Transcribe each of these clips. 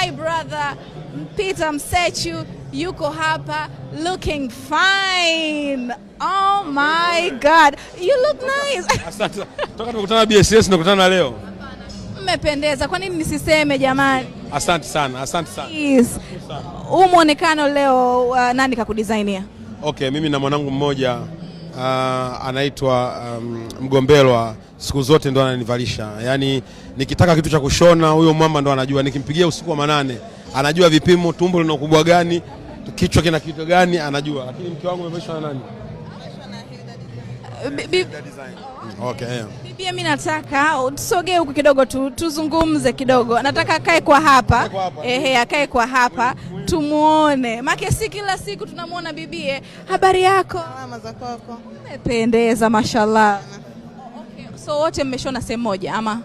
my brother Peter Msechu yuko hapa looking fine. Oh my God, you look nice. Asante. Toka tumekutana BSS nakutana leo. Mmependeza. Kwa nini nisiseme jamani? Asante sana, asante sana. Yes. Muonekano leo nani kakudesignia? Okay, mimi na mwanangu mmoja anaitwa Mgombelwa, siku zote ndo ananivalisha. Yaani nikitaka kitu cha kushona huyo mama ndo anajua. Nikimpigia usiku wa manane anajua vipimo, tumbo lina ukubwa gani, kichwa kina kitu gani anajua. Lakini mke wangu amevalishwa na nani? Okay, yeah. Bibi, mimi nataka tusogee huku kidogo tuzungumze kidogo. Nataka akae kwa hapa. Akae kwa hapa tumuone. Maana si kila siku tunamuona bibie. Habari yako? Salama za kwako. Umependeza mashallah. Okay. So wote mmeshona sehemu moja ama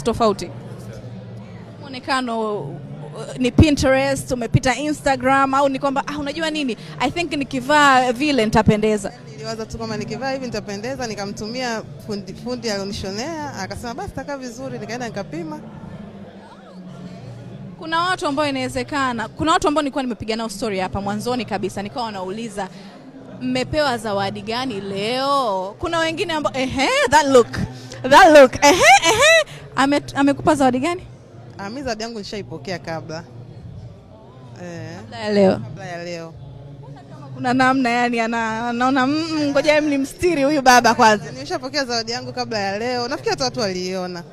tofauti? Muonekano ni Pinterest, umepita Instagram au ni kwamba unajua nini? I think nikivaa vile nitapendeza. Niliwaza tu kama nikivaa hivi nitapendeza, nikamtumia fundi alionishonea, akasema basi taka vizuri, nikaenda nikapima. Kuna watu ambao inawezekana, kuna watu ambao nilikuwa nimepiga nao story hapa mwanzoni kabisa, nikawa nauliza mmepewa zawadi gani leo? Kuna wengine ambao that look amekupa zawadi gani? Mimi zawadi yangu nishaipokea kabla. Kabla ya leo. Kuna namna yani anaona ngoja mlimstiri huyu baba kwanza. Nimeshapokea zawadi yangu kabla ya leo. Nafikiri watu waliiona.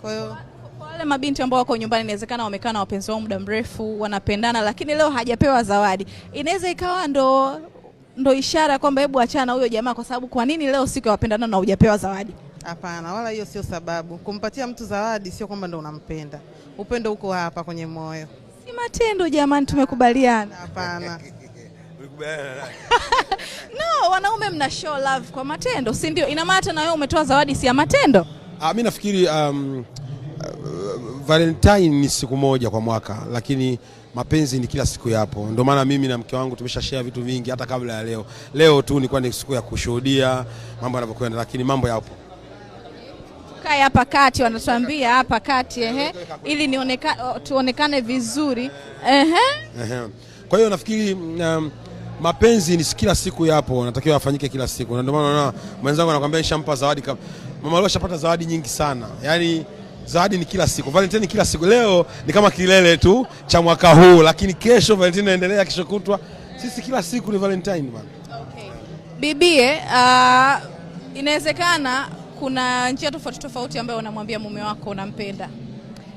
Kwa hiyo wale mabinti ambao wako nyumbani inawezekana wamekaa na wapenzi wao muda mrefu, wanapendana lakini leo hajapewa zawadi. Inaweza ikawa ndo ishara kwamba hebu achana huyo jamaa, kwa sababu kwa nini leo siku ya wapendana na hujapewa zawadi? Hapana, wala hiyo sio sababu. Kumpatia mtu zawadi sio kwamba ndo unampenda. Upendo uko hapa kwenye moyo. Si matendo jamani, tumekubaliana. Hapana. No, wanaume mna show love kwa matendo, si ndio? Ina maana na wewe umetoa zawadi si ya matendo? Mimi nafikiri Valentine ni siku moja kwa mwaka, lakini mapenzi ni kila siku yapo. Ndio maana mimi na mke wangu tumeshashare vitu vingi hata kabla ya leo. Leo tu nilikuwa ni siku ya kushuhudia mambo yanavyokwenda, lakini mambo yapo. Kai hapa kati, wanatuambia hapa kati ili tuonekane vizuri. Kwa hiyo nafikiri mapenzi ni kila siku yapo, natakiwa afanyike kila siku. Na ndio maana naona mwenzangu anakuambia nishampa zawadi mama leo shapata zawadi nyingi sana. Yaani zawadi ni kila siku. Valentine kila siku. Leo ni kama kilele tu cha mwaka huu, lakini kesho Valentine inaendelea, kesho kutwa. Sisi kila siku ni Valentine bana. Okay. Bibie, inawezekana kuna njia tofauti ambayo unamwambia mume wako unampenda.